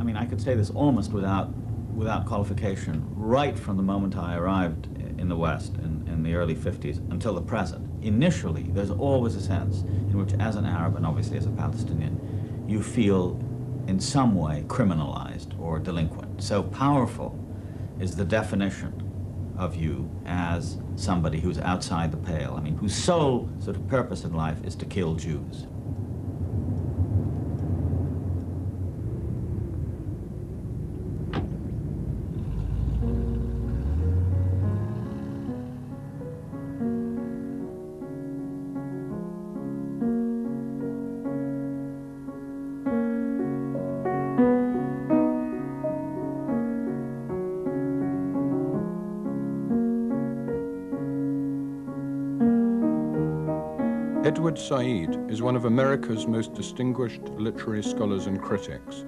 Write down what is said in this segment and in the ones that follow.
mean, I could say this almost without qualification, right from the moment I arrived in the West in the early 50s until the present. Initially, there's always a sense in which, as an Arab and obviously as a Palestinian, you feel in some way criminalized or delinquent. So powerful is the definition of you as somebody who's outside the pale, I mean, whose sole sort of purpose in life is to kill Jews. Edward Said is one of America's most distinguished literary scholars and critics.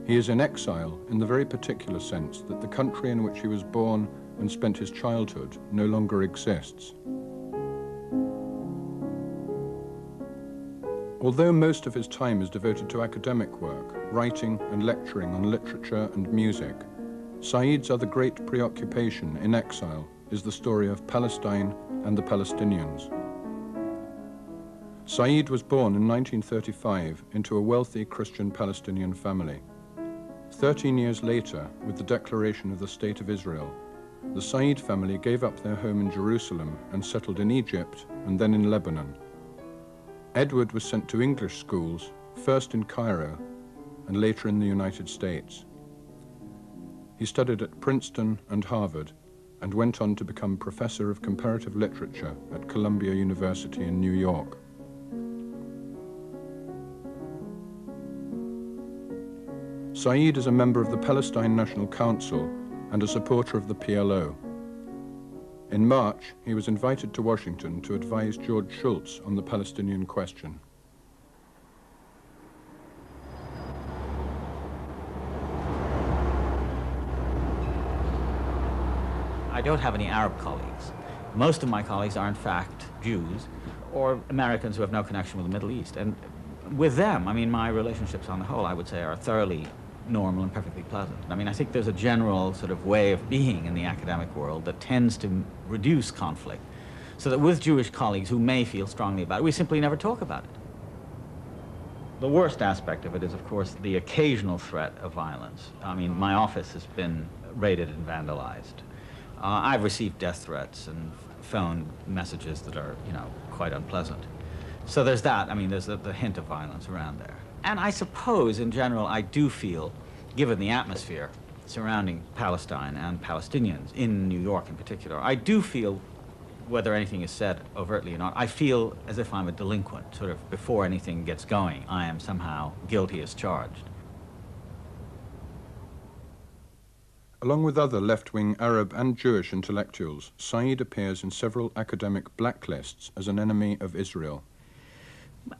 He is in exile in the very particular sense that the country in which he was born and spent his childhood no longer exists. Although most of his time is devoted to academic work, writing and lecturing on literature and music, Said's other great preoccupation in exile is the story of Palestine and the Palestinians. Said was born in 1935 into a wealthy Christian Palestinian family. 13 years later, with the declaration of the State of Israel, the Said family gave up their home in Jerusalem and settled in Egypt and then in Lebanon. Edward was sent to English schools, first in Cairo and later in the United States. He studied at Princeton and Harvard and went on to become professor of comparative literature at Columbia University in New York. Said is a member of the Palestine National Council and a supporter of the PLO. In March, he was invited to Washington to advise George Shultz on the Palestinian question. I don't have any Arab colleagues. Most of my colleagues are in fact Jews or Americans who have no connection with the Middle East. And with them, I mean, my relationships on the whole, I would say, are thoroughly normal and perfectly pleasant. I mean, I think there's a general sort of way of being in the academic world that tends to reduce conflict, so that with Jewish colleagues who may feel strongly about it, we simply never talk about it. The worst aspect of it is, of course, the occasional threat of violence. I mean, my office has been raided and vandalized. I've received death threats and phone messages that are, you know, quite unpleasant. So there's that. I mean, there's the hint of violence around there. And I suppose, in general, I do feel, given the atmosphere surrounding Palestine and Palestinians, in New York in particular, I do feel, whether anything is said overtly or not, I feel as if I'm a delinquent, sort of before anything gets going. I am somehow guilty as charged. Along with other left-wing Arab and Jewish intellectuals, Said appears in several academic blacklists as an enemy of Israel.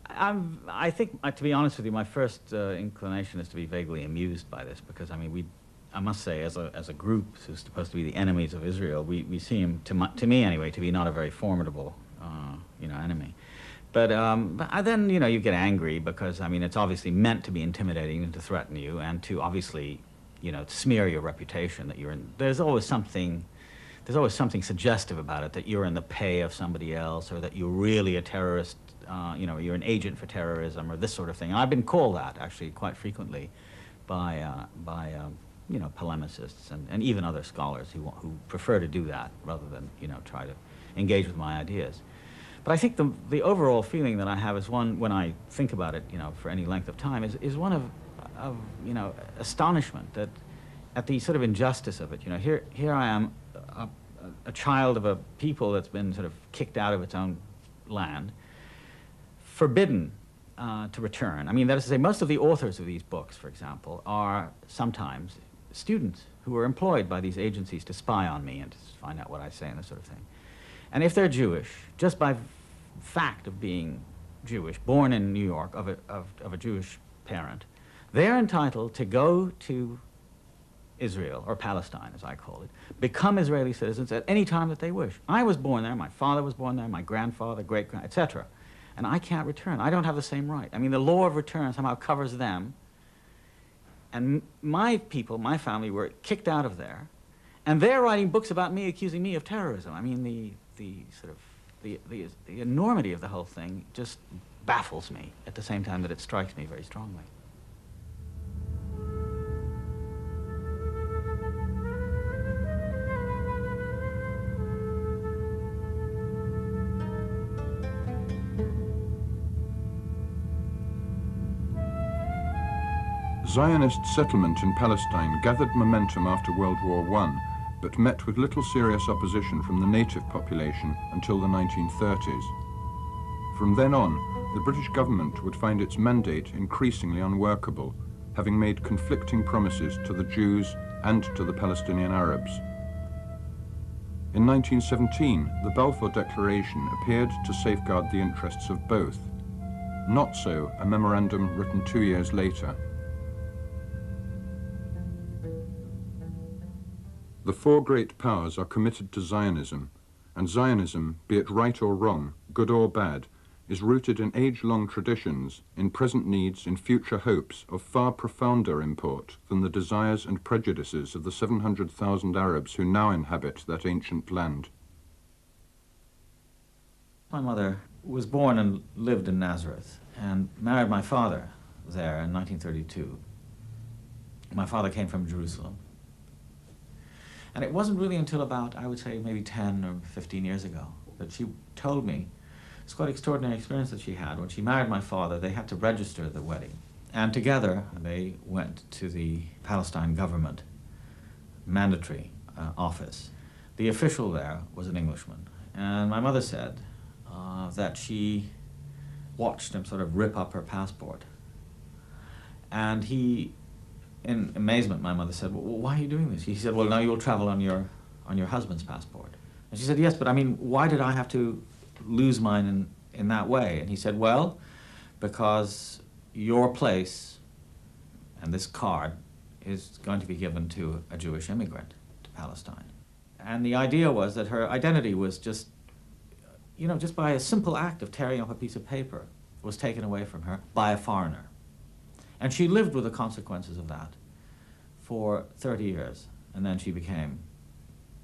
I think, to be honest with you, my first inclination is to be vaguely amused by this, because, I mean, I must say, as a group who's supposed to be the enemies of Israel, we seem, to me anyway, to be not a very formidable, you know, enemy. But then, you know, you get angry because, I mean, it's obviously meant to be intimidating and to threaten you and to obviously, you know, smear your reputation that you're in. There's always something suggestive about it, that you're in the pay of somebody else, or that you're really a terrorist. You know, you're an agent for terrorism, or this sort of thing. And I've been called that, actually, quite frequently by you know, polemicists and even other scholars who prefer to do that rather than, you know, try to engage with my ideas. But I think the overall feeling that I have is one, when I think about it, you know, for any length of time, is one of you know, astonishment at the sort of injustice of it. You know, here I am, a child of a people that's been sort of kicked out of its own land, forbidden to return. I mean, that is to say, most of the authors of these books, for example, are sometimes students who are employed by these agencies to spy on me and to find out what I say and this sort of thing. And if they're Jewish, just by fact of being Jewish, born in New York, of a Jewish parent, they're entitled to go to Israel, or Palestine as I call it, become Israeli citizens at any time that they wish. I was born there, my father was born there, my grandfather, great-grand, etc. And I can't return. I don't have the same right. I mean, the law of return somehow covers them, And my people, my family, were kicked out of there, and they're writing books about me, accusing me of terrorism. I mean, the enormity of the whole thing just baffles me at the same time that it strikes me very strongly. Zionist settlement in Palestine gathered momentum after World War I, but met with little serious opposition from the native population until the 1930s. From then on, the British government would find its mandate increasingly unworkable, having made conflicting promises to the Jews and to the Palestinian Arabs. In 1917, the Balfour Declaration appeared to safeguard the interests of both. Not so a memorandum written 2 years later. The four great powers are committed to Zionism, and Zionism, be it right or wrong, good or bad, is rooted in age-long traditions, in present needs, in future hopes of far profounder import than the desires and prejudices of the 700,000 Arabs who now inhabit that ancient land. My mother was born and lived in Nazareth and married my father there in 1932. My father came from Jerusalem. And it wasn't really until about, I would say, maybe 10 or 15 years ago that she told me it's quite an extraordinary experience that she had. When she married my father, they had to register the wedding. And together, they went to the Palestine government mandatory office. The official there was an Englishman. And my mother said that she watched him sort of rip up her passport. And he, in amazement, my mother said, well, why are you doing this? He said, well, now you'll travel on your husband's passport. And she said, yes, but I mean, why did I have to lose mine in that way? And he said, well, because your place and this card is going to be given to a Jewish immigrant to Palestine. And the idea was that her identity was just, you know, just by a simple act of tearing up a piece of paper, was taken away from her by a foreigner. And she lived with the consequences of that for 30 years. And then she became,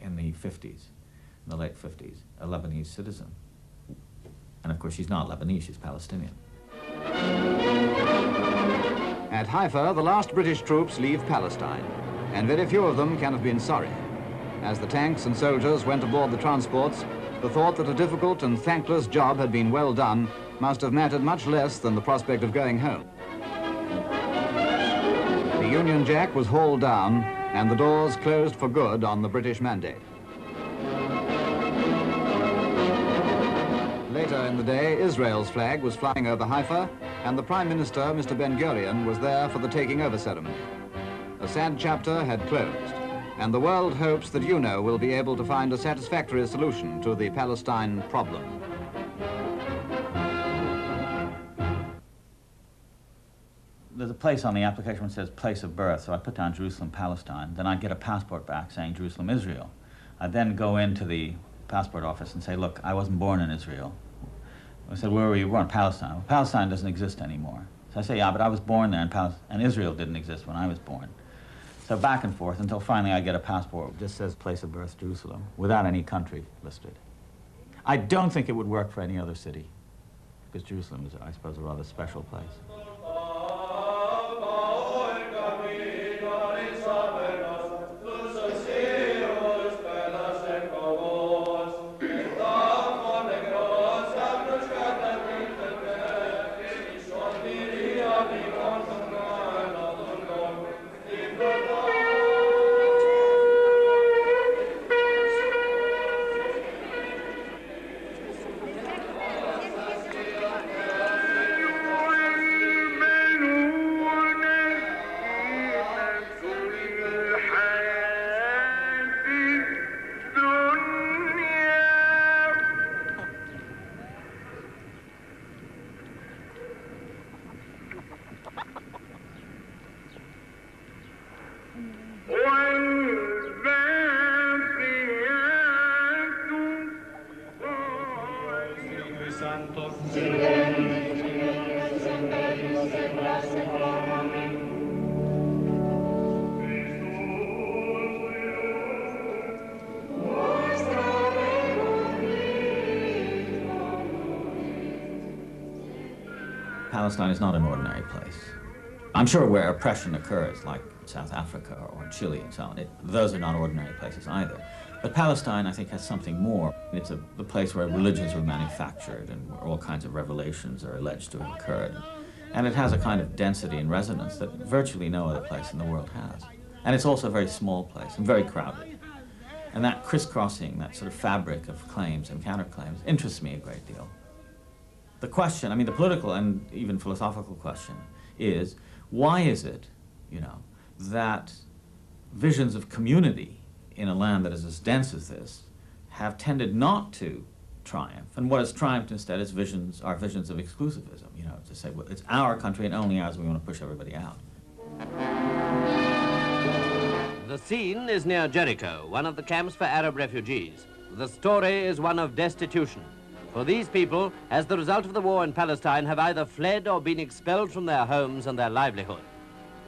in the 50s, in the late 50s, a Lebanese citizen. And of course, she's not Lebanese, she's Palestinian. At Haifa, the last British troops leave Palestine, and very few of them can have been sorry. As the tanks and soldiers went aboard the transports, the thought that a difficult and thankless job had been well done must have mattered much less than the prospect of going home. The Union Jack was hauled down, and the doors closed for good on the British mandate. Later in the day, Israel's flag was flying over Haifa, and the Prime Minister, Mr. Ben-Gurion, was there for the taking over ceremony. A sad chapter had closed, and the world hopes that UNO will be able to find a satisfactory solution to the Palestine problem. There's a place on the application that says place of birth, so I put down Jerusalem, Palestine. Then I'd get a passport back saying Jerusalem, Israel. I'd then go into the passport office and say, look, I wasn't born in Israel. I said, where were you born? Palestine. Well, Palestine doesn't exist anymore. So I say, yeah, but I was born there, and Israel didn't exist when I was born. So back and forth until finally I get a passport. It just says place of birth, Jerusalem, without any country listed. I don't think it would work for any other city, because Jerusalem is, I suppose, a rather special place. Palestine is not an ordinary place. I'm sure where oppression occurs, like South Africa or Chile and so on, those are not ordinary places either. But Palestine, I think, has something more. It's the place where religions were manufactured and where all kinds of revelations are alleged to have occurred. And it has a kind of density and resonance that virtually no other place in the world has. And it's also a very small place and very crowded. And that crisscrossing, that sort of fabric of claims and counterclaims interests me a great deal. The question, I mean, the political and even philosophical question is, why is it, that visions of community in a land that is as dense as this have tended not to triumph, and what has triumphed instead is our visions of exclusivism, to say, well, it's our country and only ours, we want to push everybody out. The scene is near Jericho, one of the camps for Arab refugees. The story is one of destitution. For these people, as the result of the war in Palestine, have either fled or been expelled from their homes and their livelihood.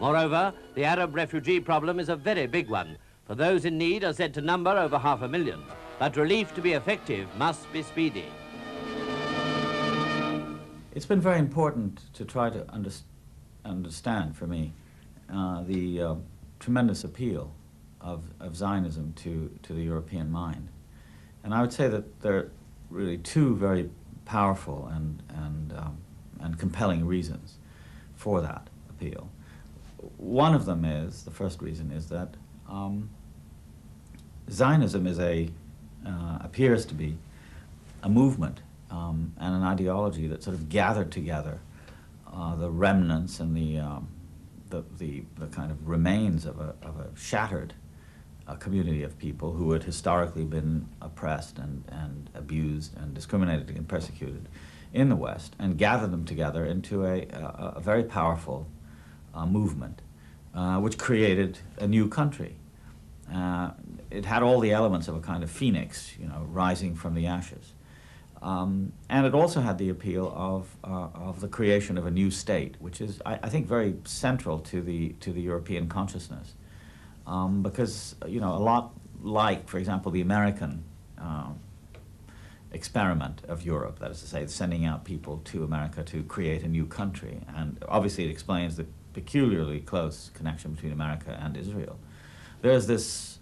Moreover, the Arab refugee problem is a very big one, for those in need are said to number over 500,000. But relief to be effective must be speedy. It's been very important to try to understand, for me, the tremendous appeal of Zionism to the European mind. And I would say that there are really two very powerful and compelling reasons for that appeal. One of them is, the first reason is that Zionism is appears to be a movement and an ideology that sort of gathered together the remnants and the kind of remains of a shattered community of people who had historically been oppressed and abused and discriminated and persecuted in the West, and gathered them together into a very powerful movement, which created a new country. It had all the elements of a kind of phoenix, rising from the ashes. And it also had the appeal of the creation of a new state, which is, I think, very central to the European consciousness. Because, a lot like, for example, the American experiment of Europe, that is to say, sending out people to America to create a new country. And obviously it explains the peculiarly close connection between America and Israel. There's this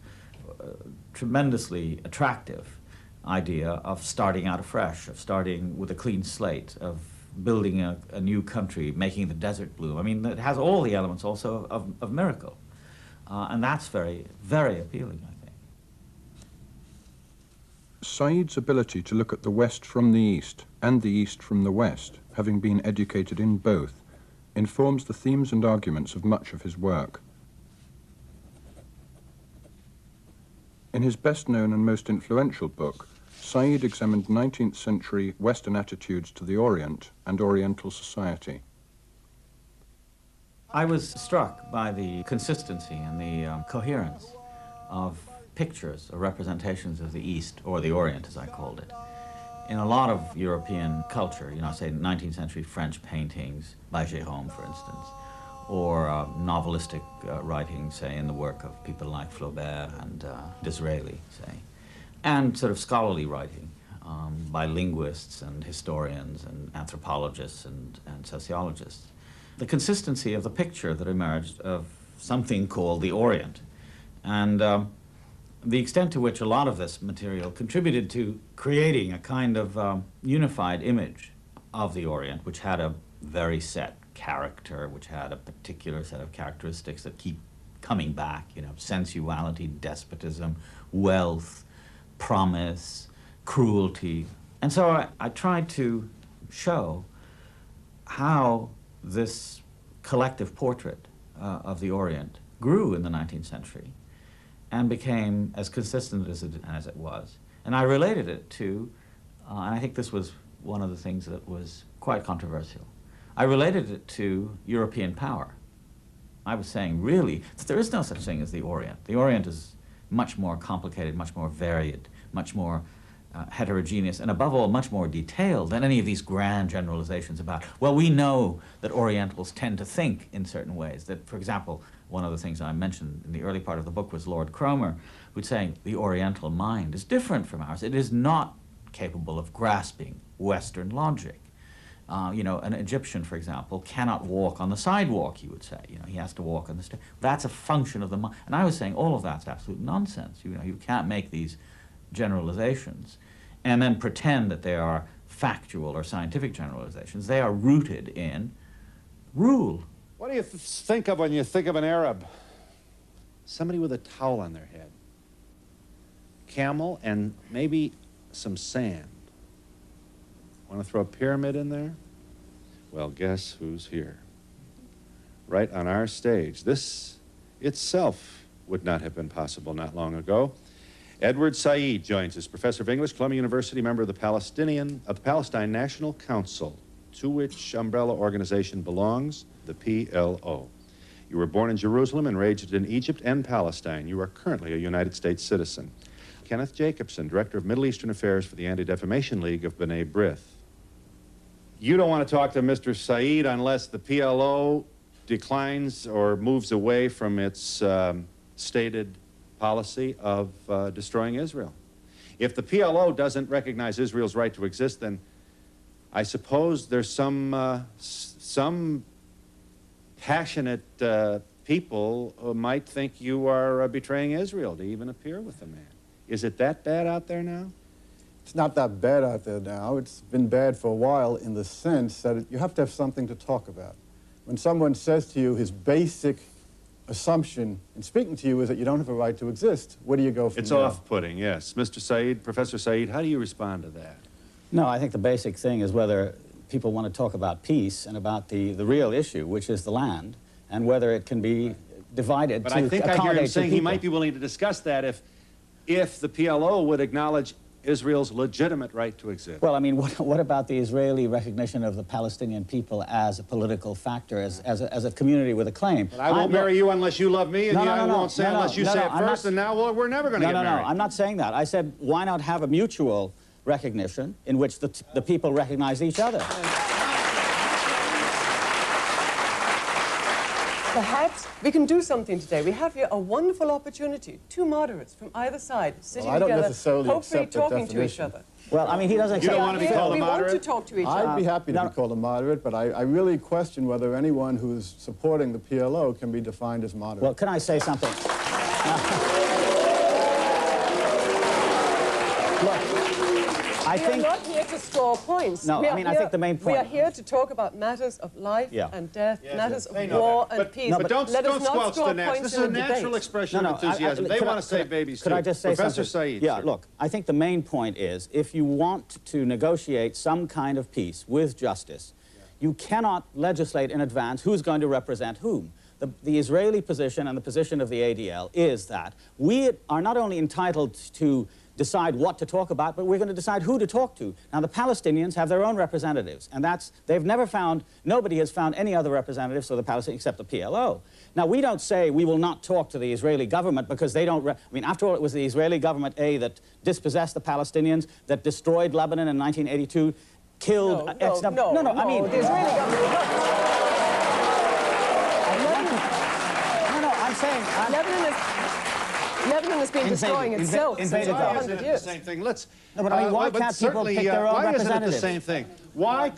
tremendously attractive idea of starting out afresh, of starting with a clean slate, of building a new country, making the desert bloom. I mean, it has all the elements also of miracle. And that's very, very appealing, I think. Said's ability to look at the West from the East and the East from the West, having been educated in both, informs the themes and arguments of much of his work. In his best-known and most influential book, Said examined 19th century Western attitudes to the Orient and Oriental society. I was struck by the consistency and the coherence of pictures or representations of the East, or the Orient as I called it, in a lot of European culture, say 19th century French paintings by Gérôme, for instance, or novelistic writing, say, in the work of people like Flaubert and Disraeli, say, and sort of scholarly writing by linguists and historians and anthropologists and sociologists. The consistency of the picture that emerged of something called the Orient, and the extent to which a lot of this material contributed to creating a kind of unified image of the Orient, which had a very set character, which had a particular set of characteristics that keep coming back, sensuality, despotism, wealth, promise, cruelty. And so I tried to show how this collective portrait of the Orient grew in the 19th century and became as consistent as it was. And I related it to, and I think this was one of the things that was quite controversial, I related it to European power. I was saying, really, that there is no such thing as the Orient. The Orient is much more complicated, much more varied, much more heterogeneous, and above all, much more detailed than any of these grand generalizations about, well, we know that Orientals tend to think in certain ways. That, for example, one of the things I mentioned in the early part of the book was Lord Cromer, who'd say the Oriental mind is different from ours. It is not capable of grasping Western logic. You know, an Egyptian, for example, cannot walk on the sidewalk, you would say. You know, he has to walk on the street. That's a function of the mind. And I was saying all of that's absolute nonsense. You know, you can't make these generalizations and then pretend that they are factual or scientific generalizations. They are rooted in rule. What do you think of when you think of an Arab? Somebody with a towel on their head, camel, and maybe some sand. Want to throw a pyramid in there? Well, guess who's here? Right on our stage. This itself would not have been possible not long ago. Edward Said joins us, professor of English, Columbia University, member of the Palestine National Council, to which umbrella organization belongs the PLO. You were born in Jerusalem and raised in Egypt and Palestine. You are currently a United States citizen. Kenneth Jacobson, Director of Middle Eastern Affairs for the Anti-Defamation League of B'nai B'rith. You don't want to talk to Mr. Said unless the PLO declines or moves away from its stated policy of destroying Israel. If the PLO doesn't recognize Israel's right to exist, then I suppose there's some passionate people who might think you are betraying Israel to even appear with the man. Is it that bad out there now? It's not that bad out there now. It's been bad for a while in the sense that you have to have something to talk about. When someone says to you his basic assumption in speaking to you is that you don't have a right to exist, where do you go from there? It's off-putting, yes. Mr. Said, Professor Said, how do you respond to that? No, I think the basic thing is whether people want to talk about peace and about the real issue, which is the land, and whether it can be divided but to I think I hear him saying he might be people. willing to discuss that if the PLO would acknowledge Israel's legitimate right to exist. Well, I mean, what about the Israeli recognition of the Palestinian people as a political factor, as a community with a claim? But I won't marry you unless you love me, and I won't say unless you say it I'm first, and now we're never going to get married. No, I'm not saying that. I said, why not have a mutual recognition in which the people recognize each other? Perhaps we can do something today. We have here a wonderful opportunity. Two moderates from either side sitting I don't together, necessarily hopefully accept that talking to each definition. other. Well, I mean, he doesn't. You don't want to be called a We want moderate? to talk to each other. I'd be happy to be called a moderate, but I really question whether anyone who's supporting the PLO can be defined as moderate. Well, can I say something? Look, I We are think... not here to score points. No, We I are mean, I here- think the main We are point- here to talk about matters of life Yeah. and death, matters They of know war that. and peace. But don't Let us not squelch score the gnats. points This is in a a natural debate. expression of enthusiasm. They want to say babies, Could too. I just say Professor something? Said, Yeah, sir. look, I think the main point is, if you want to negotiate some kind of peace with justice, you cannot legislate in advance who's going to represent whom. The Israeli position and the position of the ADL is that we are not only entitled to decide what to talk about, but we're going to decide who to talk to. Now, the Palestinians have their own representatives, and they've never found, nobody has found any other representatives for the Palestinians except the PLO. Now, we don't say we will not talk to the Israeli government because they don't, I mean, after all, it was the Israeli government, that dispossessed the Palestinians, that destroyed Lebanon in 1982, killed... No, I mean... the Israeli government is not. I'm saying... Lebanon has been destroying itself since invaded for Gaza. 100 The years. same thing. Let's. No, but I mean, why but can't people certainly, pick their own why isn't it the representatives? same thing? Why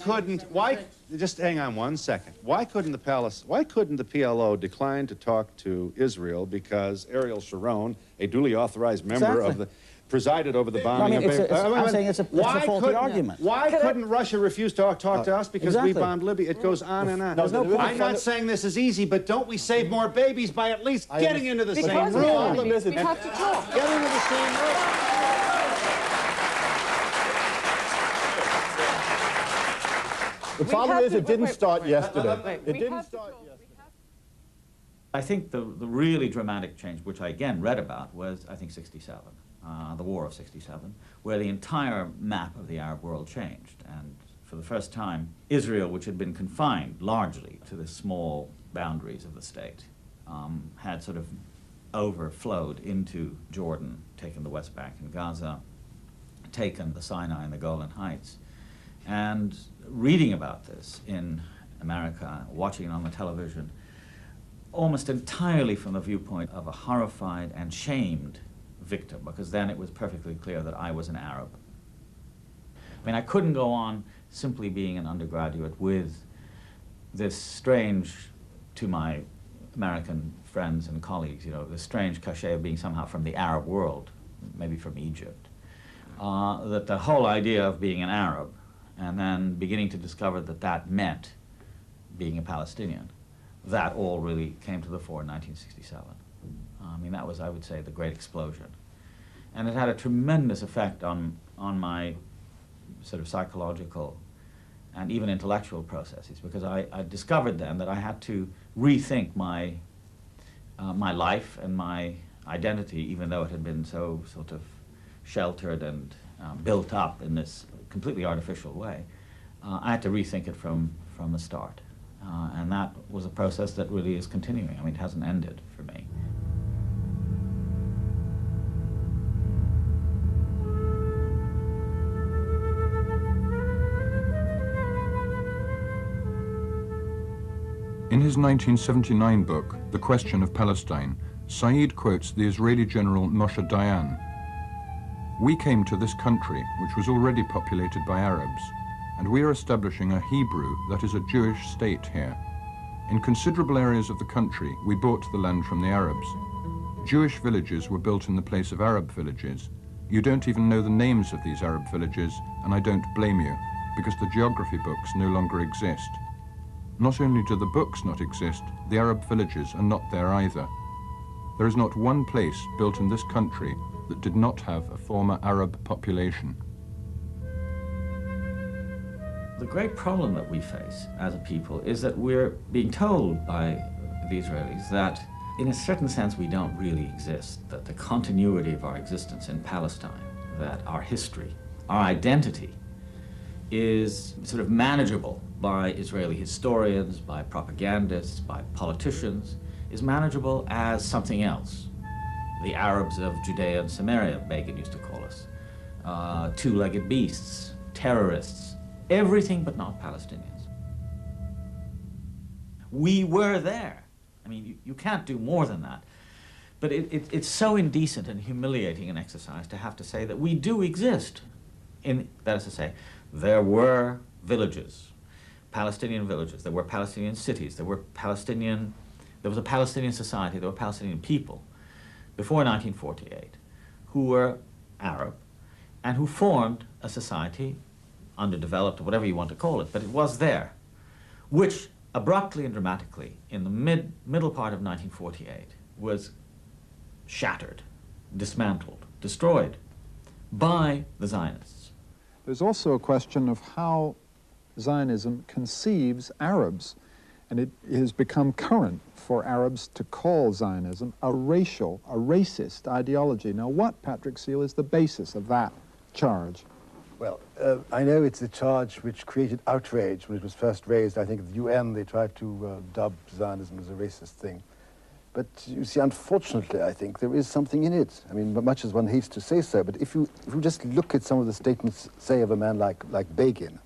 just hang on one second. Why couldn't the PLO decline to talk to Israel because Ariel Sharon, a duly authorized member of the, presided over the bombing I mean, of I'm saying it's a faulty argument. Why couldn't Russia refuse to talk to us because we exactly. bombed Libya? It goes on and on. No, there's no I'm not saying this is easy, but don't we save more babies by at least getting into the same Because room? we have to talk. Get into the same room. The problem is it didn't start yesterday. Wait, It we didn't have to start talk. yesterday. I think the really dramatic change, which I again read about, was, I think, 67, the War of 67, where the entire map of the Arab world changed. And for the first time, Israel, which had been confined largely to the small boundaries of the state, had sort of overflowed into Jordan, taken the West Bank and Gaza, taken the Sinai and the Golan Heights. And reading about this in America, watching it on the television, almost entirely from the viewpoint of a horrified and shamed victim, because then it was perfectly clear that I was an Arab. I mean, I couldn't go on simply being an undergraduate with this strange, to my American friends and colleagues, this strange cachet of being somehow from the Arab world, maybe from Egypt, that the whole idea of being an Arab and then beginning to discover that that meant being a Palestinian, that all really came to the fore in 1967. I mean, that was, I would say, the great explosion. And it had a tremendous effect on my sort of psychological and even intellectual processes, because I discovered then that I had to rethink my life and my identity, even though it had been so sort of sheltered and built up in this completely artificial way. I had to rethink it from the start. And that was a process that really is continuing. I mean, it hasn't ended for me. In his 1979 book, The Question of Palestine, Said quotes the Israeli general Moshe Dayan. "We came to this country, which was already populated by Arabs, and we are establishing a Hebrew, that is a Jewish state here. In considerable areas of the country, we bought the land from the Arabs. Jewish villages were built in the place of Arab villages. You don't even know the names of these Arab villages, and I don't blame you, because the geography books no longer exist. Not only do the books not exist, the Arab villages are not there either. There is not one place built in this country that did not have a former Arab population." The great problem that we face as a people is that we're being told by the Israelis that, in a certain sense, we don't really exist, that the continuity of our existence in Palestine, that our history, our identity, is sort of manageable by Israeli historians, by propagandists, by politicians, is manageable as something else. The Arabs of Judea and Samaria, Begin used to call us, two-legged beasts, terrorists, everything but not Palestinians. We were there. I mean, you can't do more than that. But it's so indecent and humiliating an exercise to have to say that we do exist. That is to say, there were villages, Palestinian villages, there were Palestinian cities, there was a Palestinian society, there were Palestinian people before 1948 who were Arab and who formed a society, underdeveloped or whatever you want to call it, but it was there, which abruptly and dramatically in the middle part of 1948 was shattered, dismantled, destroyed by the Zionists. There's also a question of how Zionism conceives Arabs, and it has become current for Arabs to call Zionism a racist ideology. Now, what, Patrick Seal, is the basis of that charge? Well, I know it's a charge which created outrage when it was first raised. I think at the UN they tried to dub Zionism as a racist thing. But you see, unfortunately, I think there is something in it. I mean, much as one hates to say so, but if you just look at some of the statements, say, of a man like Begin,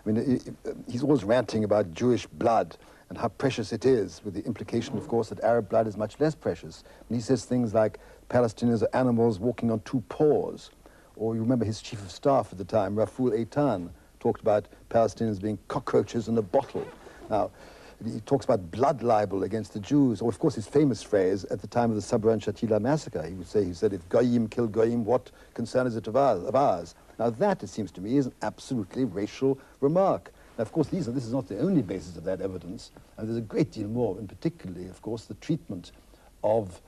I mean, he's always ranting about Jewish blood and how precious it is, with the implication, of course, that Arab blood is much less precious. And he says things like, Palestinians are animals walking on two paws. Or you remember his chief of staff at the time, Raful Eitan, talked about Palestinians being cockroaches in a bottle. Now, he talks about blood libel against the Jews, or of course his famous phrase at the time of the Sabra and Shatila massacre. He said, if Goyim kill Goyim, what concern is it of ours? Now that, it seems to me, is an absolutely racial remark. Now, of course, this is not the only basis of that evidence, and there's a great deal more, and particularly, of course, the treatment of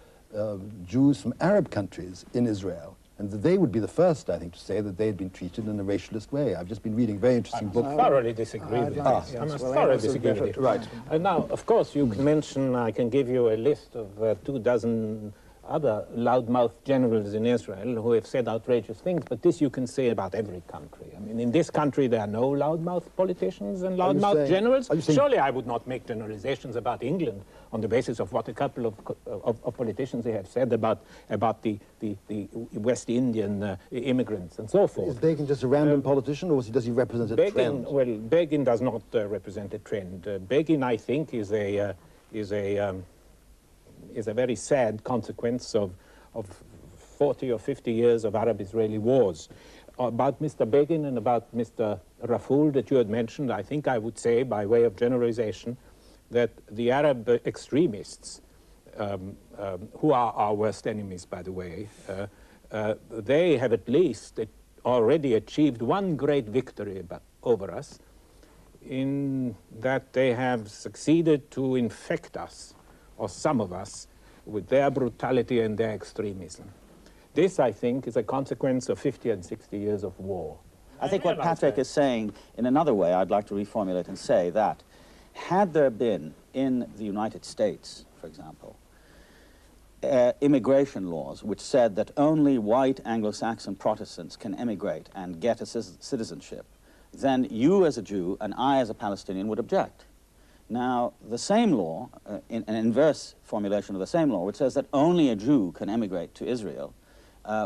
Jews from Arab countries in Israel. And they would be the first, I think, to say that they had been treated in a racialist way. I've just been reading very interesting books. I thoroughly disagree with you. I must thoroughly disagree with you. Right. Now, of course, you can mention, I can give you a list of 24 other loudmouth generals in Israel who have said outrageous things, but this you can say about every country. I mean, in this country there are no loudmouth politicians and loudmouth generals. Surely I would not make generalizations about England on the basis of what a couple of politicians they have said about the West Indian immigrants and so forth. Is Begin just a random politician, or does he represent a trend? Well, Begin does not represent a trend. Begin, I think, is a very sad consequence of 40 or 50 years of Arab-Israeli wars. About Mr. Begin and about Mr. Raful that you had mentioned, I think I would say, by way of generalization, that the Arab extremists, who are our worst enemies, by the way, they have at least already achieved one great victory over us, in that they have succeeded to infect us, or some of us, with their brutality and their extremism. This, I think, is a consequence of 50 and 60 years of war. I think what Patrick is saying, in another way, I'd like to reformulate and say that had there been in the United States, for example, immigration laws which said that only white Anglo-Saxon Protestants can emigrate and get a citizenship, then you as a Jew and I as a Palestinian would object. Now, the same law, in an inverse formulation of the same law, which says that only a Jew can emigrate to Israel,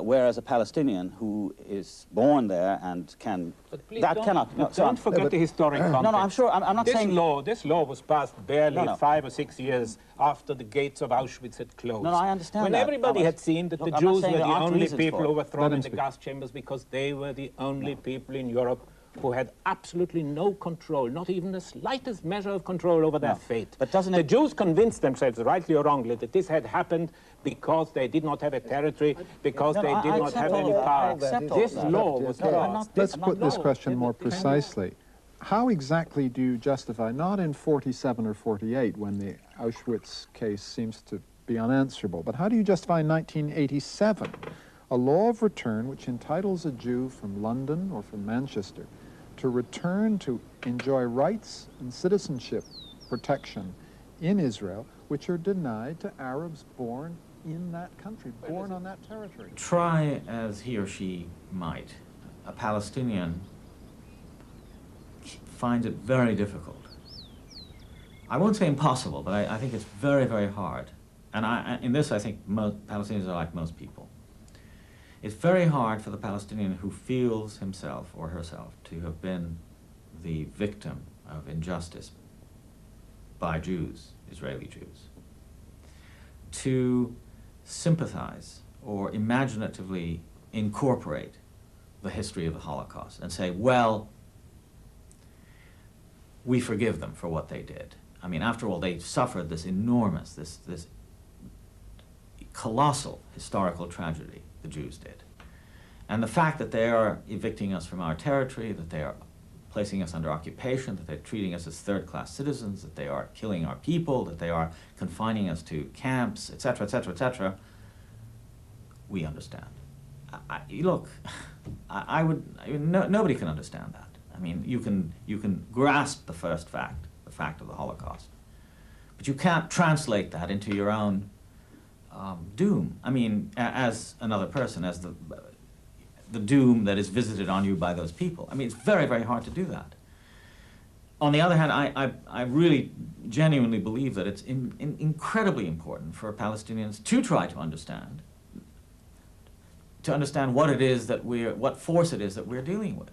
whereas a Palestinian who is born there and can... But please that cannot... No, don't forget the historic context. No, I'm sure, I'm not saying... This law was passed barely 5 or 6 years after the gates of Auschwitz had closed. No, I understand when that. everybody had seen that Look, the I'm not Jews were saying the there aren't only reasons people for it. who were thrown in the speak. gas chambers because they were the only people in Europe who had absolutely no control, not even the slightest measure of control over their fate. But doesn't the it... Jews convinced themselves, rightly or wrongly, that this had happened because they did not have a territory, because they did not have any power. This law was passed. Let's put this question more precisely. How exactly do you justify, not in 47 or 48, when the Auschwitz case seems to be unanswerable, but how do you justify in 1987 a law of return which entitles a Jew from London or from Manchester to return to enjoy rights and citizenship protection in Israel, which are denied to Arabs born in that country, born on that territory? Try as he or she might, a Palestinian finds it very difficult. I won't say impossible, but I think it's very, very hard. And in this, I think Palestinians are like most people. It's very hard for the Palestinian who feels himself or herself to have been the victim of injustice by Jews, Israeli Jews, to sympathize or imaginatively incorporate the history of the Holocaust and say, well, we forgive them for what they did. I mean, after all, they suffered this enormous, this colossal historical tragedy, the Jews did. And the fact that they are evicting us from our territory, that they are placing us under occupation, that they're treating us as third-class citizens, that they are killing our people, that they are confining us to camps, etc., etc., etc., we understand. Nobody can understand that. I mean, you can grasp the first fact, the fact of the Holocaust, but you can't translate that into your own doom. I mean, as another person, as the doom that is visited on you by those people. I mean, it's very, very hard to do that. On the other hand, I really genuinely believe that it's incredibly important for Palestinians to try to understand what it is that what force it is that we're dealing with.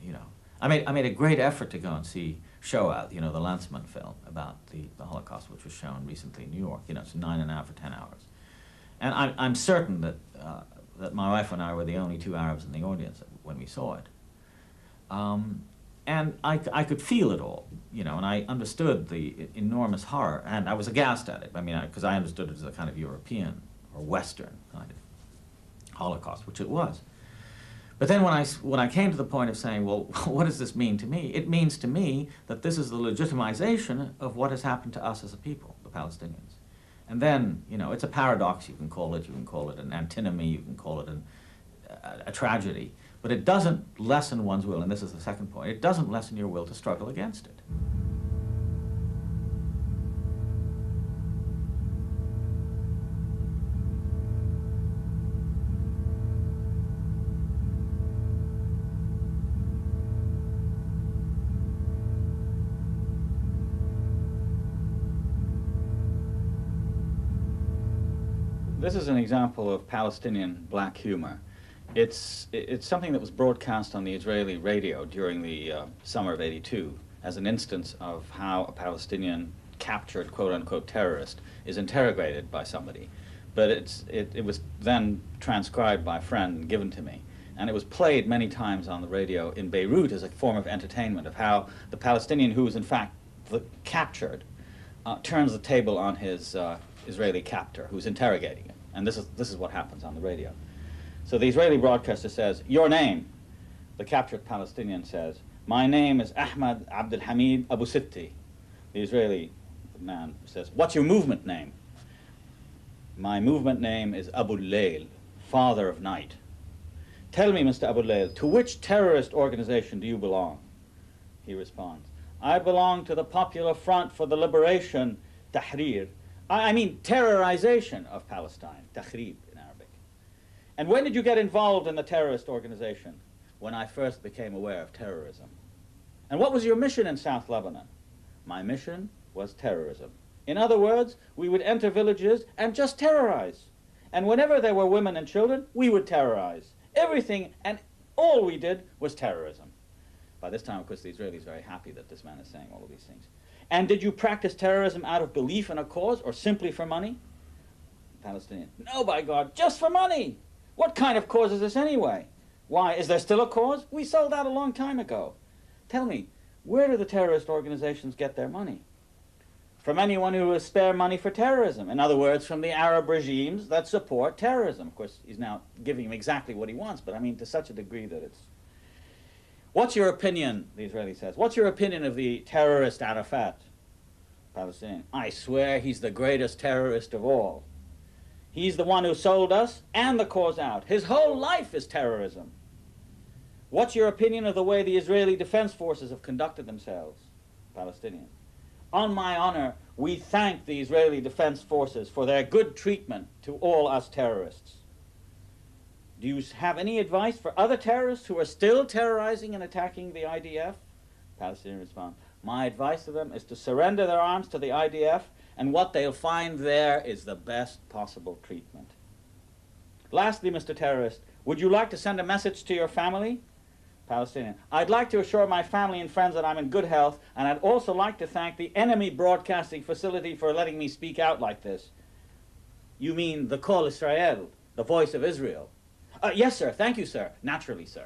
You know, I made a great effort to go and see Shoah, you know, the Lanzmann film about the Holocaust, which was shown recently in New York. You know, it's 9.5 or 10 hours, and I'm certain that that my wife and I were the only two Arabs in the audience when we saw it. And I could feel it all, you know, and I understood the enormous horror, and I was aghast at it. I mean, because I understood it as a kind of European or Western kind of Holocaust, which it was. But then when I came to the point of saying, well, what does this mean to me? It means to me that this is the legitimization of what has happened to us as a people, the Palestinians. And then, you know, it's a paradox, you can call it an antinomy, you can call it a tragedy, but it doesn't lessen one's will, and this is the second point, it doesn't lessen your will to struggle against it. This is an example of Palestinian black humor. It's something that was broadcast on the Israeli radio during the summer of '82 as an instance of how a Palestinian captured quote-unquote terrorist is interrogated by somebody. But it was then transcribed by a friend and given to me. And it was played many times on the radio in Beirut as a form of entertainment, of how the Palestinian, who was in fact captured, turns the table on his Israeli captor, who's interrogating him. And this is what happens on the radio. So the Israeli broadcaster says, "Your name." The captured Palestinian says, "My name is Ahmad Abdul Hamid Abu Sitti." The Israeli man says, "What's your movement name?" "My movement name is Abu Layl, father of night." "Tell me, Mr. Abu Layl, to which terrorist organization do you belong?" He responds, "I belong to the Popular Front for the Liberation, Tahrir. I mean terrorization of Palestine, Tahrib in Arabic. And when did you get involved in the terrorist organization?" "When I first became aware of terrorism." "And what was your mission in South Lebanon?" "My mission was terrorism. In other words, we would enter villages and just terrorize. And whenever there were women and children, we would terrorize. Everything and all we did was terrorism." By this time, of course, the Israelis are very happy that this man is saying all of these things. "And did you practice terrorism out of belief in a cause or simply for money?" Palestinian, "No, by God, just for money. What kind of cause is this anyway? Why, is there still a cause? We sold out a long time ago. Tell me, where do the terrorist organizations get their money?" "From anyone who will spare money for terrorism. In other words, from the Arab regimes that support terrorism." Of course, he's now giving him exactly what he wants, but I mean to such a degree that it's... "What's your opinion," the Israeli says, "what's your opinion of the terrorist Arafat?" Palestinian, "I swear he's the greatest terrorist of all. He's the one who sold us and the cause out. His whole life is terrorism." "What's your opinion of the way the Israeli Defense Forces have conducted themselves?" Palestinian, "On my honor, we thank the Israeli Defense Forces for their good treatment to all us terrorists." "Do you have any advice for other terrorists who are still terrorizing and attacking the IDF?" Palestinian responds, "My advice to them is to surrender their arms to the IDF, and what they'll find there is the best possible treatment." "Lastly, Mr. Terrorist, would you like to send a message to your family?" Palestinian, "I'd like to assure my family and friends that I'm in good health, and I'd also like to thank the enemy broadcasting facility for letting me speak out like this." "You mean the Kol Israel, the voice of Israel?" "Yes, sir. Thank you, sir. Naturally, sir."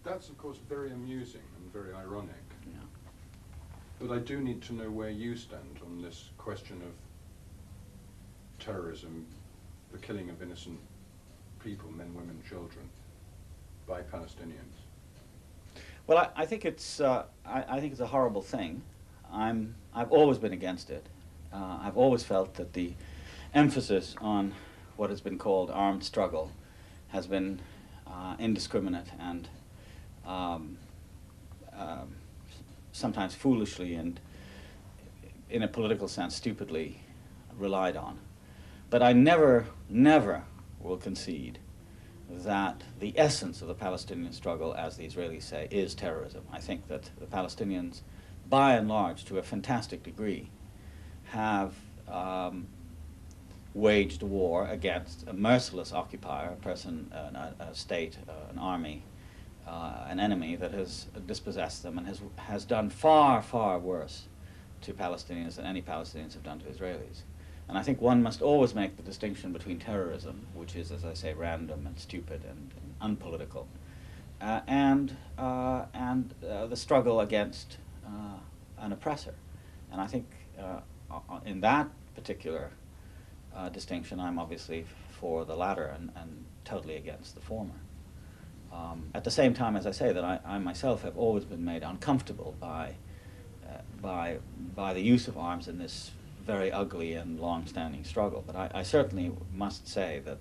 That's, of course, very amusing and very ironic. Yeah. But I do need to know where you stand on this question of terrorism, the killing of innocent people, men, women, children, by Palestinians. Well, I think it's I think it's a horrible thing. I've always been against it. I've always felt that the emphasis on what has been called armed struggle has been indiscriminate and sometimes foolishly and, in a political sense, stupidly relied on. But I never will concede that the essence of the Palestinian struggle, as the Israelis say, is terrorism. I think that the Palestinians, by and large, to a fantastic degree, have waged war against a merciless occupier, a person, a state, an army, an enemy that has dispossessed them and has done far, far worse to Palestinians than any Palestinians have done to Israelis. And I think one must always make the distinction between terrorism, which is, as I say, random and stupid and unpolitical, and the struggle against an oppressor. And I think in that particular distinction, I'm obviously for the latter and totally against the former. At the same time, as I say, that I myself have always been made uncomfortable by the use of arms in this very ugly and long-standing struggle. But I certainly must say that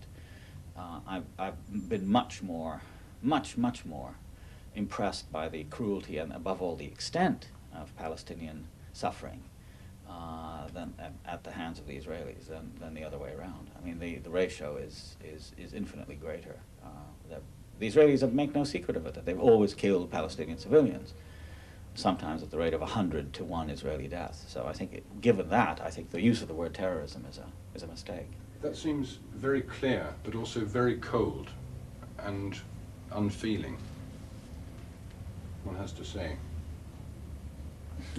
I've been much more impressed by the cruelty and, above all, the extent of Palestinian suffering than at the hands of the Israelis than the other way around. I mean, the ratio is infinitely greater. The Israelis make no secret of it, that they've always killed Palestinian civilians, sometimes at the rate of 100 to 1 Israeli death. So I think, given that, I think the use of the word terrorism is a mistake. That seems very clear, but also very cold and unfeeling, one has to say.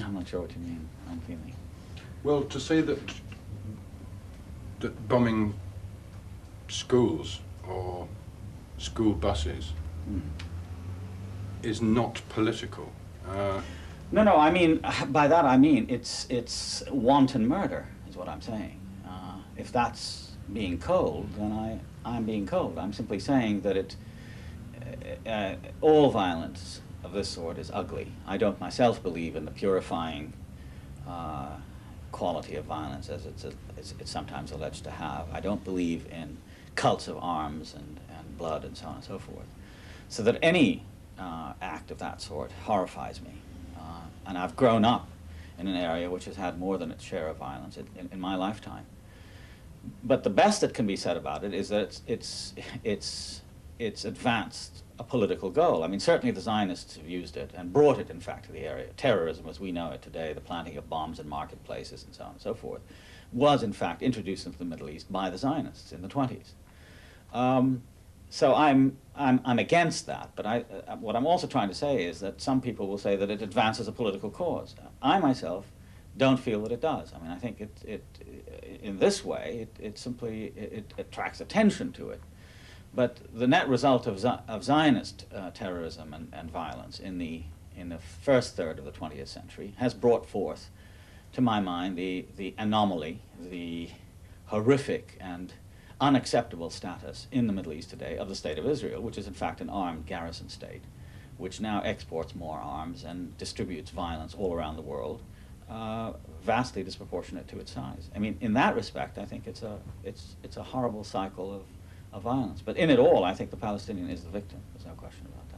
I'm not sure what you mean, unfeeling. Well, to say that bombing schools or school buses is not political. No, no, I mean, by that I mean it's wanton murder, is what I'm saying. If that's being cold, then I'm being cold. I'm simply saying that all violence of this sort is ugly. I don't myself believe in the purifying quality of violence as it's sometimes alleged to have. I don't believe in cults of arms and blood and so on and so forth. So that any act of that sort horrifies me. And I've grown up in an area which has had more than its share of violence in my lifetime. But the best that can be said about it is that it's advanced a political goal. I mean, certainly the Zionists have used it and brought it, in fact, to the area. Terrorism, as we know it today, the planting of bombs in marketplaces and so on and so forth, was, in fact, introduced into the Middle East by the Zionists in the 20s. So I'm against that, but what I'm also trying to say is that some people will say that it advances a political cause. I myself don't feel that it does. I mean, I think it in this way, it simply attracts attention to it. But the net result of Zionist terrorism and violence in the first third of the 20th century has brought forth, to my mind, the anomaly, the horrific and unacceptable status in the Middle East today of the State of Israel, which is in fact an armed garrison state, which now exports more arms and distributes violence all around the world, vastly disproportionate to its size. I mean, in that respect, I think it's a horrible cycle of violence. But in it all, I think the Palestinian is the victim. There's no question about that.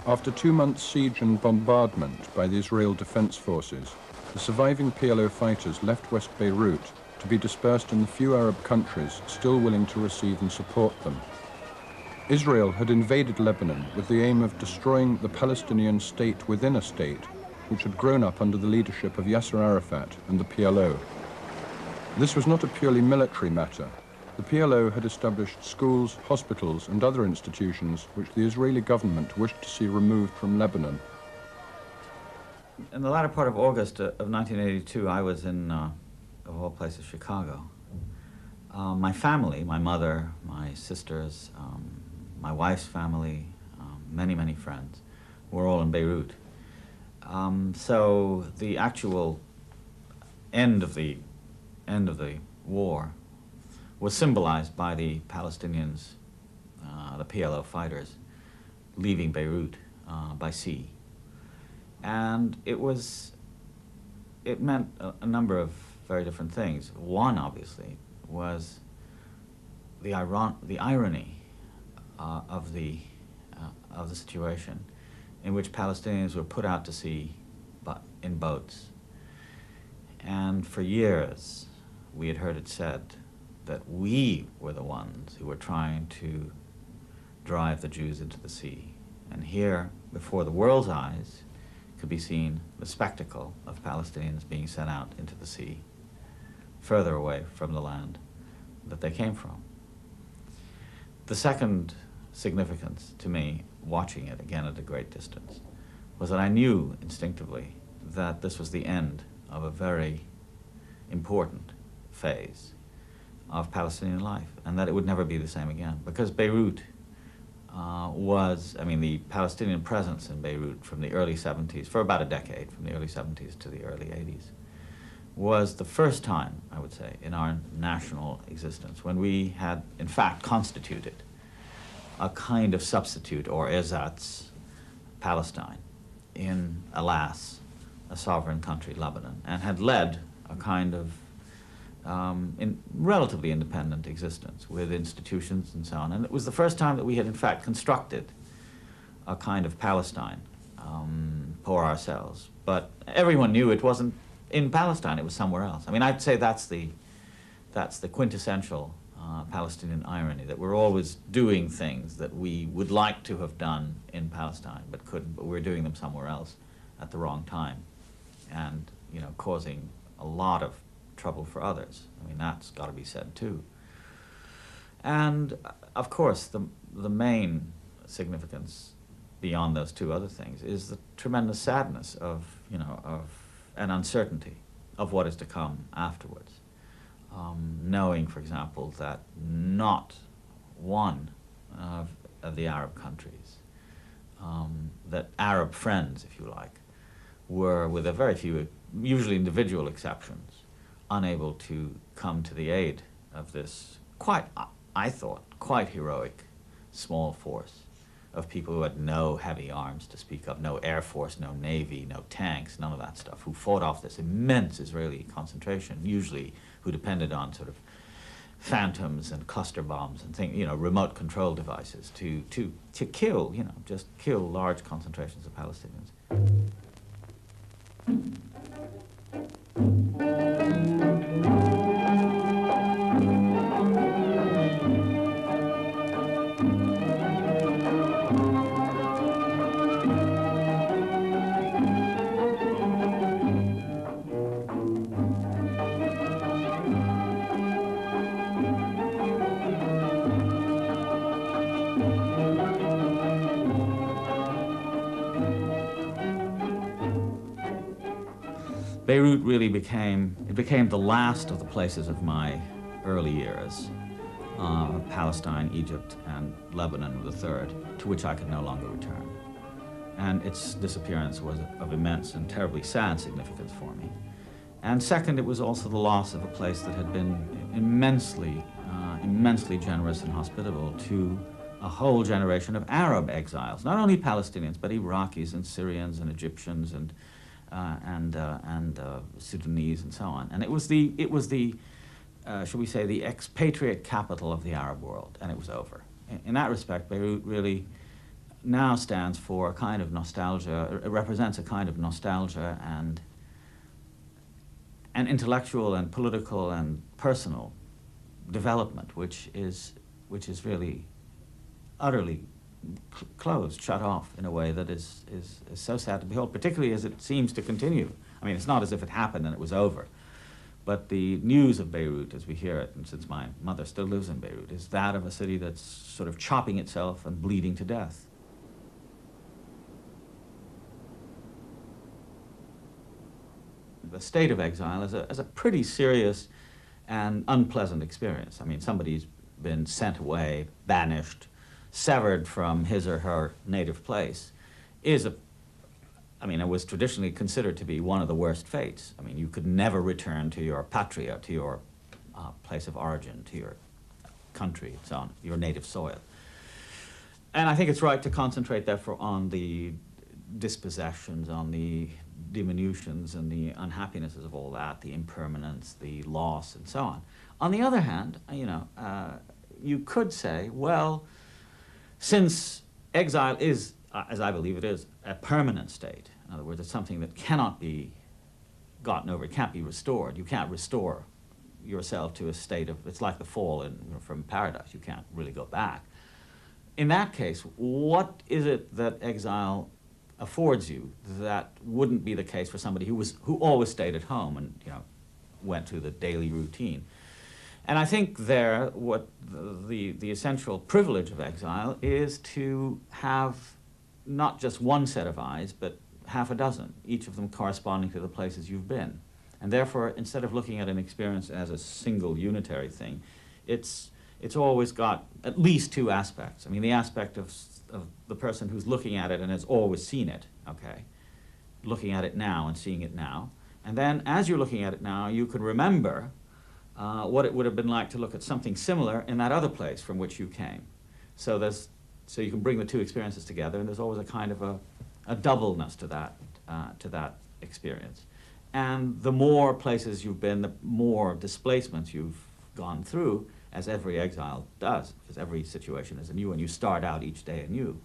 After 2 months' siege and bombardment by the Israel Defense Forces, the surviving PLO fighters left West Beirut to be dispersed in the few Arab countries still willing to receive and support them. Israel had invaded Lebanon with the aim of destroying the Palestinian state within a state which had grown up under the leadership of Yasser Arafat and the PLO. This was not a purely military matter. The PLO had established schools, hospitals, and other institutions which the Israeli government wished to see removed from Lebanon. In the latter part of August of 1982, I was in, of all places, Chicago. My family, my mother, my sisters, my wife's family, many, many friends, were all in Beirut. So the actual end of the war was symbolized by the Palestinians, the PLO fighters, leaving Beirut by sea. And it meant a number of very different things. One, obviously, was the irony of the situation in which Palestinians were put out to sea in boats. And for years, we had heard it said that we were the ones who were trying to drive the Jews into the sea. And here, before the world's eyes, could be seen the spectacle of Palestinians being sent out into the sea, further away from the land that they came from. The second significance to me, watching it again at a great distance, was that I knew instinctively that this was the end of a very important phase of Palestinian life, and that it would never be the same again. Because Beirut the Palestinian presence in Beirut from the early 70s, for about a decade, from the early 70s to the early 80s, was the first time, I would say, in our national existence when we had, in fact, constituted a kind of substitute, or ersatz, Palestine in, alas, a sovereign country, Lebanon, and had led a kind of relatively independent existence with institutions and so on. And it was the first time that we had, in fact, constructed a kind of Palestine for ourselves. But everyone knew it wasn't in Palestine, it was somewhere else. I mean, I'd say that's the quintessential Palestinian irony, that we're always doing things that we would like to have done in Palestine, but couldn't, but we're doing them somewhere else at the wrong time, and, you know, causing a lot of trouble for others. I mean, that's got to be said too. And of course, the main significance beyond those two other things, is the tremendous sadness of, you know, of an uncertainty of what is to come afterwards. Knowing, for example, that not one of the Arab countries, that Arab friends, if you like, were, with a very few, usually individual exceptions, unable to come to the aid of this quite, I thought, quite heroic small force of people who had no heavy arms to speak of, no air force, no navy, no tanks, none of that stuff, who fought off this immense Israeli concentration, usually who depended on sort of phantoms and cluster bombs and things, you know, remote control devices to kill, you know, just kill large concentrations of Palestinians. Beirut really became the last of the places of my early years, Palestine, Egypt, and Lebanon were the third, to which I could no longer return. And its disappearance was of immense and terribly sad significance for me. And second, it was also the loss of a place that had been immensely generous and hospitable to a whole generation of Arab exiles, not only Palestinians, but Iraqis and Syrians and Egyptians and Sudanese and so on. And it was the shall we say, the expatriate capital of the Arab world, and it was over. In that respect, Beirut really now stands for a kind of nostalgia, it represents a kind of nostalgia and intellectual and political and personal development, which is really utterly closed, shut off in a way that is so sad to behold, particularly as it seems to continue. I mean, it's not as if it happened and it was over, but the news of Beirut, as we hear it, and since my mother still lives in Beirut, is that of a city that's sort of chopping itself and bleeding to death. The state of exile is a pretty serious and unpleasant experience. I mean, somebody's been sent away, banished, severed from his or her native place, it was traditionally considered to be one of the worst fates. I mean, you could never return to your patria, to your place of origin, to your country, and so on, your native soil. And I think it's right to concentrate, therefore, on the dispossessions, on the diminutions and the unhappinesses of all that, the impermanence, the loss, and so on. On the other hand, you could say, well, since exile is, as I believe it is, a permanent state, in other words, it's something that cannot be gotten over, it can't be restored. You can't restore yourself to a state of, it's like the fall from paradise, you can't really go back. In that case, what is it that exile affords you that wouldn't be the case for somebody who always stayed at home and went through the daily routine? And I think there, what the essential privilege of exile is to have not just one set of eyes, but half a dozen, each of them corresponding to the places you've been. And therefore, instead of looking at an experience as a single unitary thing, it's always got at least two aspects. I mean, the aspect of the person who's looking at it and has always seen it, okay, looking at it now and seeing it now. And then, as you're looking at it now, you can remember what it would have been like to look at something similar in that other place from which you came. So you can bring the two experiences together, and there's always a kind of a doubleness to that experience. And the more places you've been, the more displacements you've gone through, as every exile does, because every situation is anew, and you start out each day anew,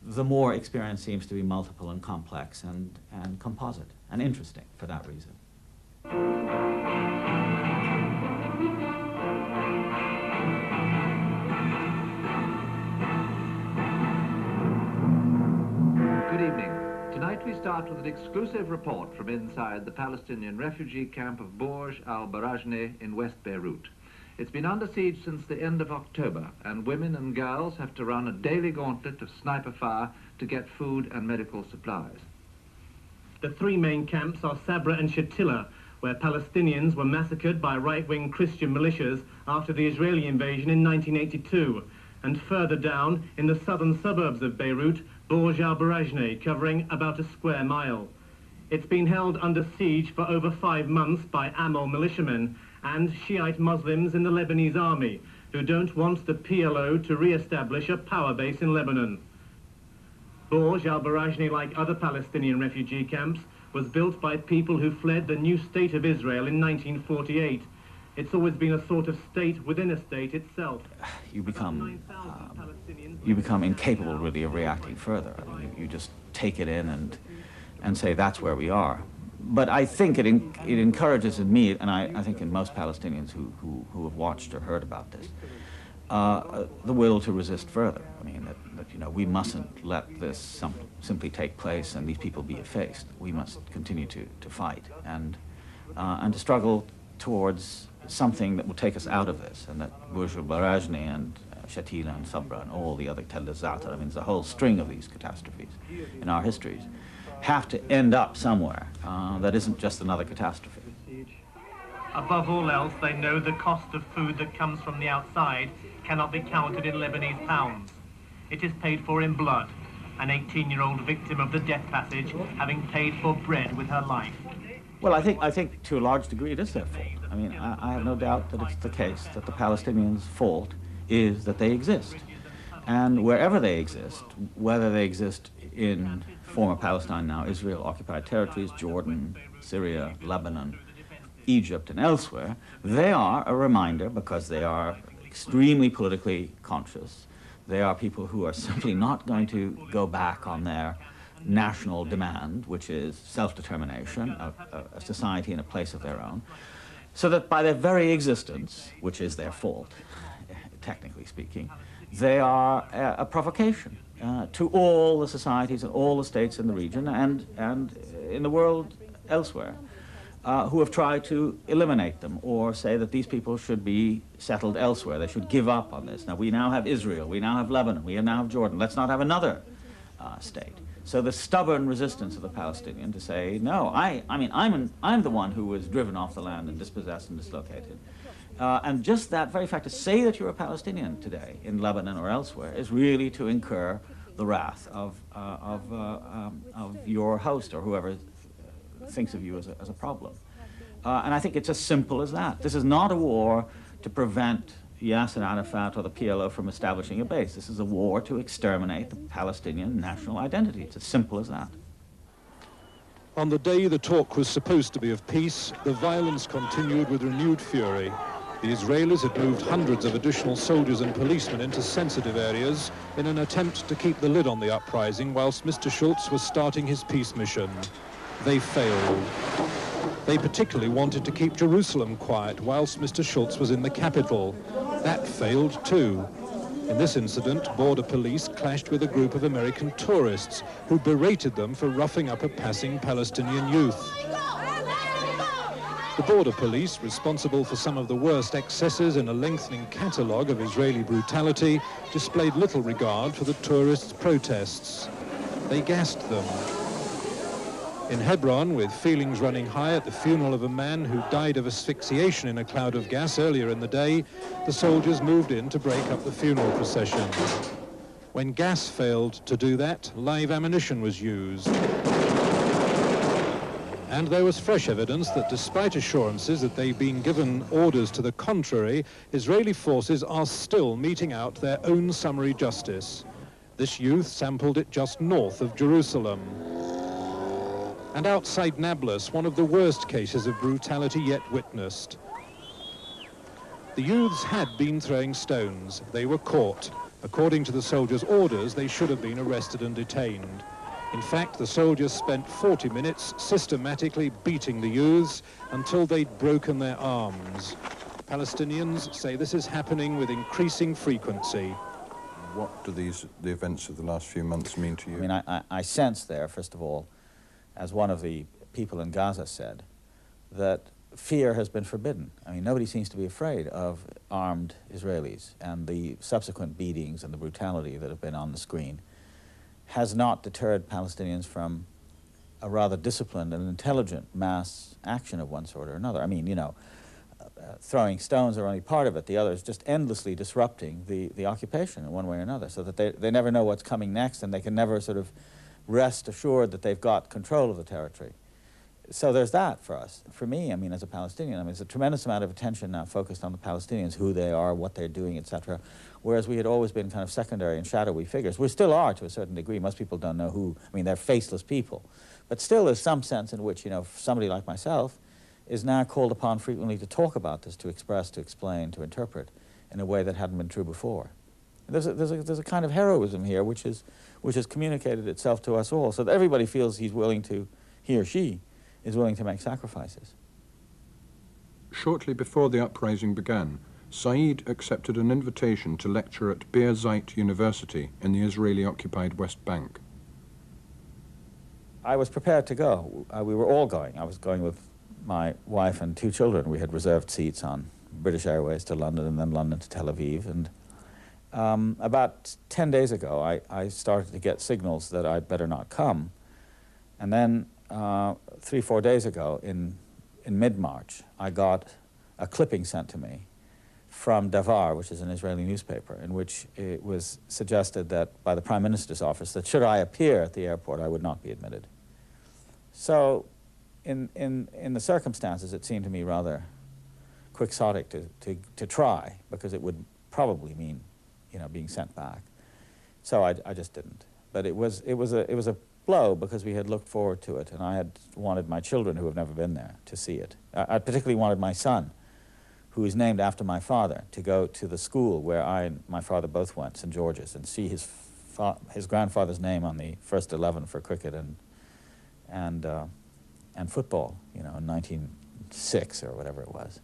the more experience seems to be multiple and complex and composite and interesting for that reason. Good evening. Tonight we start with an exclusive report from inside the Palestinian refugee camp of Bourj al-Barajneh in West Beirut. It's been under siege since the end of October, and women and girls have to run a daily gauntlet of sniper fire to get food and medical supplies. The three main camps are Sabra and Shatila, where Palestinians were massacred by right-wing Christian militias after the Israeli invasion in 1982, and further down in the southern suburbs of Beirut, Borj al-Barajneh, covering about a square mile. It's been held under siege for over 5 months by Amal militiamen and Shiite Muslims in the Lebanese army, who don't want the PLO to re-establish a power base in Lebanon. Borj al-Barajneh, like other Palestinian refugee camps, was built by people who fled the new state of Israel in 1948. It's always been a sort of state within a state itself. You become incapable, really, of reacting further. I mean, you just take it in and say, that's where we are. But I think it encourages in me, and I think in most Palestinians who have watched or heard about this, the will to resist further. I mean, that you know, we mustn't let this simply take place and these people be effaced. We must continue to fight and to struggle towards something that will take us out of this, and that Borj al-Barajneh and Shatila and Sabra and all the other Tel Za'atar, I mean, there's a whole string of these catastrophes in our histories, have to end up somewhere that isn't just another catastrophe. Above all else, they know the cost of food that comes from the outside cannot be counted in Lebanese pounds. It is paid for in blood, an 18-year-old victim of the death passage having paid for bread with her life. Well, I think to a large degree it is their fault. I mean, I have no doubt that it's the case that the Palestinians' fault is that they exist. And wherever they exist, whether they exist in former Palestine, now Israel, occupied territories, Jordan, Syria, Lebanon, Egypt, and elsewhere, they are a reminder, because they are extremely politically conscious. They are people who are simply not going to go back on their national demand, which is self-determination, a society in a place of their own, so that by their very existence, which is their fault, technically speaking, they are a provocation to all the societies and all the states in the region and in the world elsewhere, who have tried to eliminate them or say that these people should be settled elsewhere. They should give up on this. Now, we now have Israel, we now have Lebanon, we now have Jordan. Let's not have another state. So the stubborn resistance of the Palestinian to say, no, I'm the one who was driven off the land and dispossessed and dislocated. And just that very fact, to say that you're a Palestinian today in Lebanon or elsewhere, is really to incur the wrath of your host or whoever thinks of you as a problem. And I think it's as simple as that. This is not a war to prevent Yasser Arafat or the PLO from establishing a base. This is a war to exterminate the Palestinian national identity. It's as simple as that. On the day the talk was supposed to be of peace, the violence continued with renewed fury. The Israelis had moved hundreds of additional soldiers and policemen into sensitive areas in an attempt to keep the lid on the uprising whilst Mr. Schultz was starting his peace mission. They failed. They particularly wanted to keep Jerusalem quiet whilst Mr. Schultz was in the capital. That failed too. In this incident, border police clashed with a group of American tourists who berated them for roughing up a passing Palestinian youth. The border police, responsible for some of the worst excesses in a lengthening catalogue of Israeli brutality, displayed little regard for the tourists' protests. They gassed them. In Hebron, with feelings running high at the funeral of a man who died of asphyxiation in a cloud of gas earlier in the day, the soldiers moved in to break up the funeral procession. When gas failed to do that, live ammunition was used. And there was fresh evidence that despite assurances that they've been given orders to the contrary, Israeli forces are still meting out their own summary justice. This youth sampled it just north of Jerusalem. And outside Nablus, one of the worst cases of brutality yet witnessed. The youths had been throwing stones. They were caught. According to the soldiers' orders, they should have been arrested and detained. In fact, the soldiers spent 40 minutes systematically beating the youths until they'd broken their arms. Palestinians say this is happening with increasing frequency. What do the events of the last few months mean to you? I mean, I sense there, first of all, as one of the people in Gaza said, that fear has been forbidden. I mean, nobody seems to be afraid of armed Israelis, and the subsequent beatings and the brutality that have been on the screen has not deterred Palestinians from a rather disciplined and intelligent mass action of one sort or another. I mean, you know, throwing stones are only part of it. The other is just endlessly disrupting the occupation in one way or another, so that they never know what's coming next, and they can never sort of rest assured that they've got control of the territory. So there's that for us. For me, I mean, as a Palestinian, I mean, there's a tremendous amount of attention now focused on the Palestinians, who they are, what they're doing, etc., whereas we had always been kind of secondary and shadowy figures. We still are to a certain degree. Most people don't know who, I mean, they're faceless people. But still there's some sense in which, you know, somebody like myself is now called upon frequently to talk about this, to express, to explain, to interpret in a way that hadn't been true before. There's a kind of heroism here which has communicated itself to us all, so that everybody feels he's willing to, he or she, is willing to make sacrifices. Shortly before the uprising began, Said accepted an invitation to lecture at Birzeit University in the Israeli-occupied West Bank. I was prepared to go. We were all going. I was going with my wife and 2 children. We had reserved seats on British Airways to London and then London to Tel Aviv. And about 10 days ago, I started to get signals that I'd better not come. And then 3-4 days ago, in mid-March, I got a clipping sent to me from Davar, which is an Israeli newspaper, in which it was suggested that by the Prime Minister's office that should I appear at the airport, I would not be admitted. So in the circumstances, it seemed to me rather quixotic to try, because it would probably mean, you know, being sent back. So I just didn't. But it was a blow, because we had looked forward to it, and I had wanted my children, who have never been there, to see it. I particularly wanted my son, who is named after my father, to go to the school where I and my father both went, St. George's, and see his grandfather's name on the first 11 for cricket and football, you know, in 1906 or whatever it was.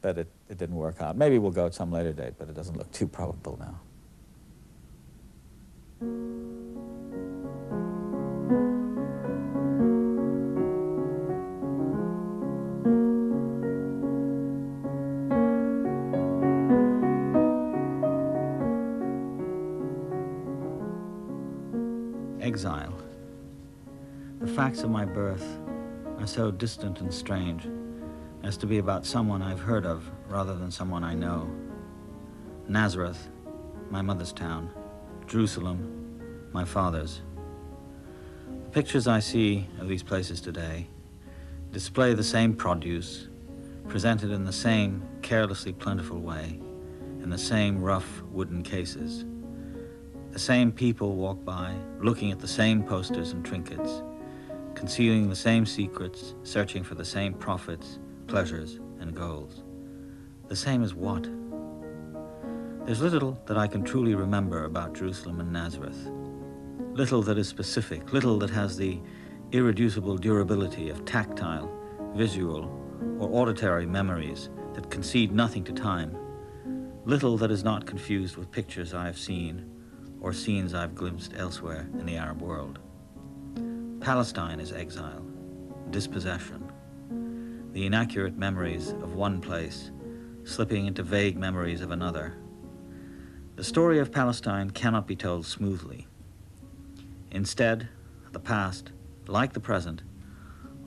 But it didn't work out. Maybe we'll go at some later date, but it doesn't look too probable now. Exile. The facts of my birth are so distant and strange as to be about someone I've heard of rather than someone I know. Nazareth, my mother's town. Jerusalem, my father's. The pictures I see of these places today display the same produce, presented in the same carelessly plentiful way, in the same rough wooden cases. The same people walk by, looking at the same posters and trinkets, concealing the same secrets, searching for the same profits, pleasures, and goals. The same as what? There's little that I can truly remember about Jerusalem and Nazareth. Little that is specific, little that has the irreducible durability of tactile, visual, or auditory memories that concede nothing to time. Little that is not confused with pictures I have seen or scenes I've glimpsed elsewhere in the Arab world. Palestine is exile, dispossession, the inaccurate memories of one place slipping into vague memories of another. The story of Palestine cannot be told smoothly. Instead, the past, like the present,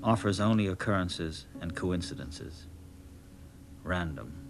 offers only occurrences and coincidences, random.